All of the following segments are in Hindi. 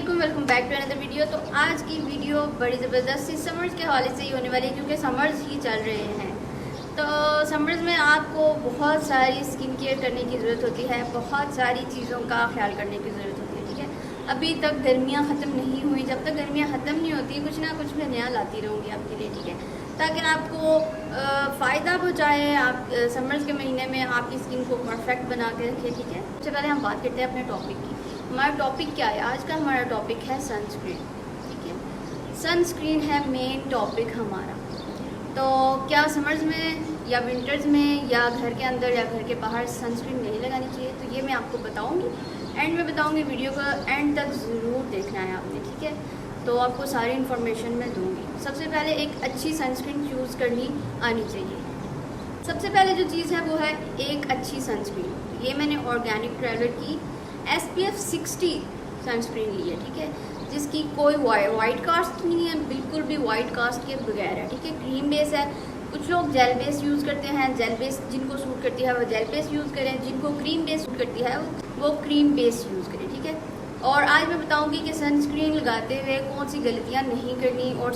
वालेकुम, welcome back to another video. तो आज की वीडियो बड़ी ज़बरदस्त सी समर्स के हवाले से ही होने वाली है, क्योंकि समर्स ही चल रहे हैं। तो समर्स में आपको बहुत सारी स्किन केयर करने की ज़रूरत होती है, बहुत सारी चीज़ों का ख्याल करने की ज़रूरत होती है। ठीक है, अभी तक गर्मियाँ ख़त्म नहीं हुई, जब तक गर्मियाँ ख़त्म नहीं होती कुछ ना कुछ मैं नया लाती रहूँगी आपके लिए। ठीक है, ताकि आपको फ़ायदा पहुँचाए, आप समर्स के महीने में आपकी स्किन को परफेक्ट बना के रखें। ठीक है, सबसे पहले हम बात करते हैं अपने टॉपिक की। हमारा टॉपिक क्या है? आज का हमारा टॉपिक है सनस्क्रीन। ठीक है, सनस्क्रीन है मेन टॉपिक हमारा। तो क्या समर्स में या विंटर्स में या घर के अंदर या घर के बाहर सनस्क्रीन नहीं लगानी चाहिए? तो ये मैं आपको बताऊंगी, एंड में बताऊंगी। वीडियो को एंड तक ज़रूर देखना है आपने। ठीक है, तो आपको सारी इन्फॉर्मेशन मैं दूँगी। सबसे पहले एक अच्छी सनस्क्रीन चूज़ करनी आनी चाहिए। सबसे पहले जो चीज़ है वो है एक अच्छी सनस्क्रीन। ये मैंने ऑर्गेनिक ट्रैवलर की SPF 60 सनस्क्रीन ली है। ठीक है, जिसकी कोई वाइट कास्ट नहीं है, बिल्कुल भी वाइट कास्ट के बगैर है। ठीक है, क्रीम बेस है। कुछ लोग जेल बेस यूज़ करते हैं, जेल बेस जिनको सूट करती है वो जेल बेस यूज़ करें, जिनको क्रीम बेस सूट करती है वो क्रीम बेस यूज़ करें। ठीक है, और आज मैं बताऊंगी कि सनस्क्रीन लगाते हुए कौन सी गलतियाँ नहीं करनी, और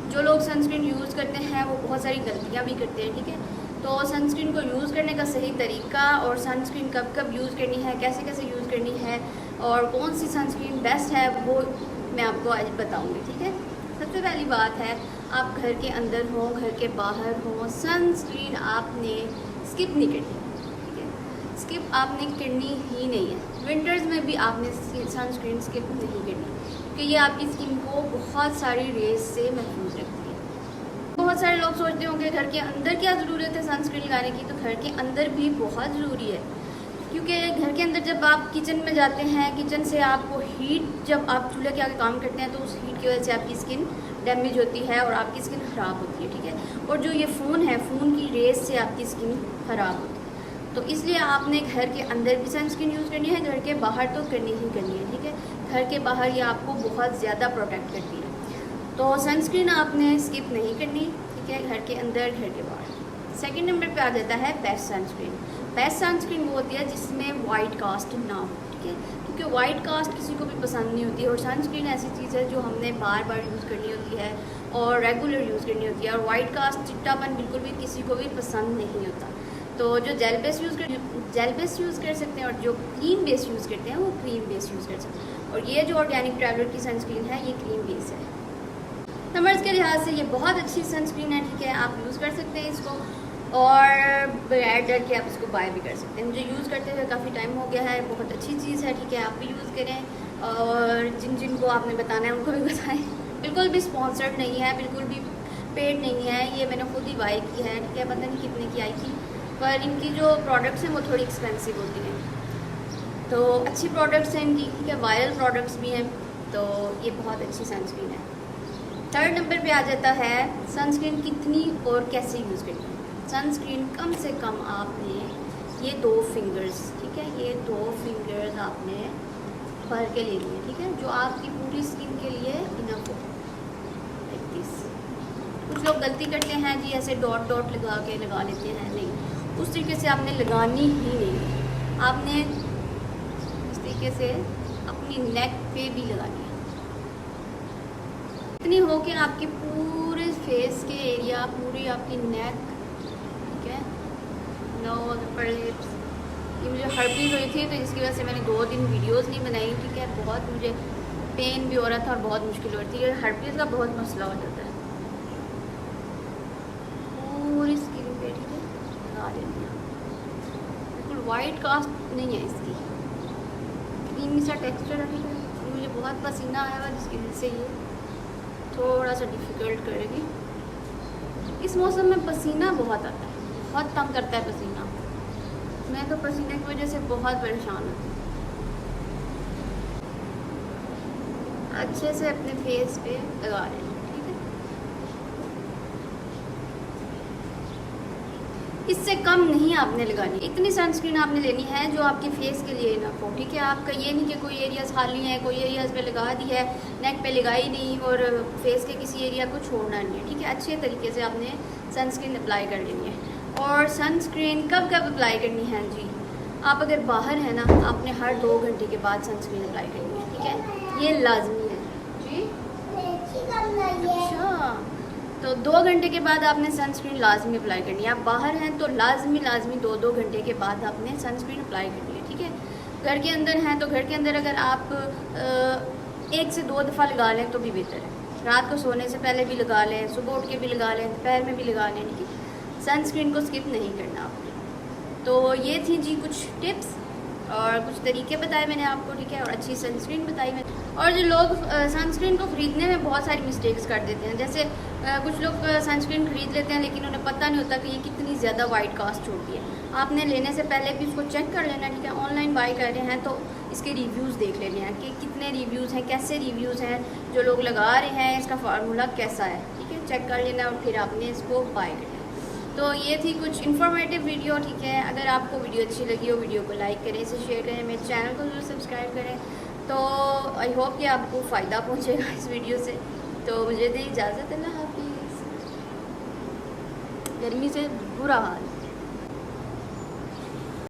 जो लोग सनस्क्रीन यूज़ करते हैं वो बहुत सारी गलतियाँ भी करते हैं। ठीक है, तो सनस्क्रीन को यूज़ करने का सही तरीका, और सनस्क्रीन कब कब यूज़ करनी है, कैसे कैसे यूज़ करनी है, और कौन सी सनस्क्रीन बेस्ट है, वो मैं आपको आज बताऊंगी। ठीक है, सबसे पहली बात है, आप घर के अंदर हो घर के बाहर हो, सनस्क्रीन आपने स्किप नहीं करनी। ठीक है, स्किप आपने करनी ही नहीं है। विंटर्स में भी आपने सनस्क्रीन स्किप नहीं करनी, क्योंकि ये आपकी स्किन को बहुत सारी रेज से महफूज रखती है। बहुत सारे लोग सोचते होंगे घर के अंदर क्या ज़रूरत है सनस्क्रीन लगाने की, तो घर के अंदर भी बहुत ज़रूरी है। क्योंकि घर के अंदर जब आप किचन में जाते हैं, किचन से आपको हीट, जब आप चूल्हे के आगे काम करते हैं तो उस हीट की वजह से आपकी स्किन डैमेज होती है और आपकी स्किन ख़राब होती है। ठीक है, और जो ये फ़ोन है, फ़ोन की रेस से आपकी स्किन ख़राब होती है। तो इसलिए आपने घर के अंदर भी सनस्क्रीन यूज़ करनी है, घर के बाहर तो करनी ही करनी है। ठीक है, घर के बाहर ये आपको बहुत ज़्यादा प्रोटेक्ट करती है, तो सनस्क्रीन आपने स्किप नहीं करनी। ठीक है, घर के अंदर घर के बाहर। सेकंड नंबर पे आ जाता है बेस्ट सनस्क्रीन। बेस्ट सनस्क्रीन वो होती है जिसमें वाइट कास्ट ना हो। ठीक है, क्योंकि वाइट कास्ट किसी को भी पसंद नहीं होती है, और सनस्क्रीन ऐसी चीज़ है जो हमने बार बार यूज़ करनी होती है और रेगुलर यूज़ करनी होती है, और वाइट कास्ट चिट्टापन बिल्कुल भी किसी को भी पसंद नहीं होता। तो जो जेल बेस यूज़ कर सकते हैं, और जो क्रीम बेस यूज़ करते हैं वो क्रीम बेस यूज़ कर सकते हैं। और ये जो ऑर्गेनिक ट्रैवलर की सनस्क्रीन है ये क्रीम बेस है। समर्स के लिहाज से ये बहुत अच्छी सनस्क्रीन है। ठीक है, आप यूज़ कर सकते हैं इसको, और बगैर डर के आप इसको बाय भी कर सकते हैं। मुझे यूज़ करते हुए काफ़ी टाइम हो गया है, बहुत अच्छी चीज़ है। ठीक है, आप भी यूज़ करें, और जिनको आपने बताना है उनको भी बताएं। बिल्कुल भी स्पॉन्सर्ड नहीं है, बिल्कुल भी पेड नहीं है, ये मैंने खुद ही बाय की है। ठीक है, पता नहीं कितने की आई थी, पर इनकी जो प्रोडक्ट्स हैं वो थोड़ी एक्सपेंसिव होती हैं, तो अच्छी प्रोडक्ट्स हैं इनकी। ठीक है, वायरल प्रोडक्ट्स भी हैं, तो ये बहुत अच्छी सनस्क्रीन है। थर्ड नंबर पे आ जाता है सनस्क्रीन कितनी और कैसे यूज़ करनी है। सनस्क्रीन कम से कम आपने ये 2 फिंगर्स, ठीक है, ये 2 फिंगर्स आपने भर के ले लिए। ठीक है, जो आपकी पूरी स्किन के लिए इनफ हो। Like this. कुछ लोग गलती करते हैं जी, ऐसे डॉट डॉट लगा लेते हैं। नहीं, उस तरीके से आपने लगानी ही नहीं। आपने इस तरीके से अपनी नेक पे भी लगानी है, इतनी हो कि आपकी पूरे फेस के एरिया, पूरी आपकी नेक, ठीक है, नोज, अपर लिप्स। ये मुझे हर्पीज हुई थी, तो इसकी वजह से मैंने 2 दिन वीडियोस नहीं बनाई। ठीक है, बहुत मुझे पेन भी हो रहा था और बहुत मुश्किल हो रही थी। ये हर्पीज का बहुत मसला हो जाता है पूरी स्किन पे। ठीक है, लगा लेती हूँ। बिल्कुल वाइट कास्ट नहीं है इसकी, क्रीमी सा टेक्सचर है। ठीक है, मुझे बहुत पसीना आया हुआ जिसकी वजह से ये थोड़ा सा डिफ़िकल्ट करेगी। इस मौसम में पसीना बहुत आता है, बहुत तंग करता है पसीना। मैं तो पसीने की वजह से बहुत परेशान हूँ। अच्छे से अपने फेस पे लगा लें। ठीक है, इससे कम नहीं आपने लगानी, इतनी सनस्क्रीन आपने लेनी है जो आपके फेस के लिए इनफ हो। ठीक है, आपका ये नहीं कि कोई एरियाज खाली हैं, कोई एरियाज पे लगा दी है, नेक पे लगाई नहीं, और फेस के किसी एरिया को छोड़ना नहीं है। ठीक है, अच्छे तरीके से आपने सनस्क्रीन अप्लाई कर लेनी है। और सनस्क्रीन कब कब अप्लाई करनी है जी? आप अगर बाहर हैं ना, आपने हर 2 घंटे के बाद सनस्क्रीन अप्लाई करनी है, ठीक है, ये लाजमी है जी। अच्छा, तो 2 घंटे के बाद आपने सनस्क्रीन लाजमी अप्लाई करनी है। आप बाहर हैं तो लाजमी 2 घंटे के बाद आपने सनस्क्रीन अप्लाई करनी है, ठीक है। घर के अंदर हैं तो घर के अंदर अगर आप 1 से 2 दफ़ा लगा लें तो भी बेहतर है। रात को सोने से पहले भी लगा लें, सुबह उठ के भी लगा लें, दोपहर में भी लगा लें, ठीक है। सनस्क्रीन को स्किप नहीं करना आपने। तो ये थी जी कुछ टिप्स और कुछ तरीके बताए मैंने आपको, ठीक है, और अच्छी सनस्क्रीन बताई मैंने। और जो लोग सनस्क्रीन को ख़रीदने में बहुत सारी मिस्टेक्स कर देते हैं, जैसे कुछ लोग सनस्क्रीन ख़रीद लेते हैं लेकिन उन्हें पता नहीं होता कि ये कितनी ज़्यादा वाइट कास्ट होती है। आपने लेने से पहले भी उसको चेक कर लेना, ठीक है। ऑनलाइन बाई कर रहे हैं तो इसके रिव्यूज़ देख लेने हैं कि कितने रिव्यूज़ हैं, कैसे रिव्यूज़ हैं, जो लोग लगा रहे हैं इसका फार्मूला कैसा है, ठीक है, चेक कर लेना और फिर आपने इसको बाई करना। तो ये थी कुछ इन्फॉर्मेटिव वीडियो, ठीक है। अगर आपको वीडियो अच्छी लगी हो, वीडियो को लाइक करें, इसे शेयर करें, मेरे चैनल को जरूर सब्सक्राइब करें। तो आई होप कि आपको फ़ायदा पहुंचेगा इस वीडियो से। तो मुझे दी इजाज़त, अल्लाह हाफिज़। गर्मी से बुरा हाल।